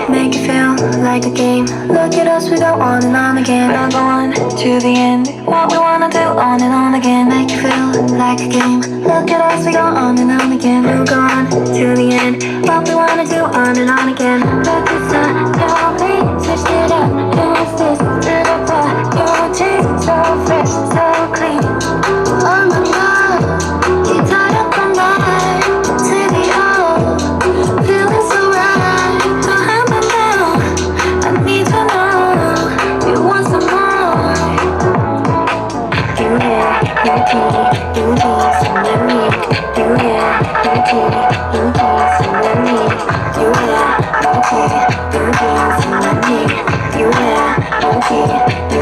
Make it feel like a game. Look at us, we go on and on again. Not going to the end. What we wanna do on and on again. Make it feel like a game. Look at us, we go on and on again. We'll go on to the end. What we wanna do on and on again. Look at sun, your beat, switched it up. Use this to the bar. Your taste so fresh, so clean. Oh my God, you tied up the night to the old, feeling so right. So happen now, I need to know you want some more. You hear, you tease, you tease, and let me. You hear, you tease, you tease, and let me. You hear, you tease, you tease, and let me. You hear, you tease.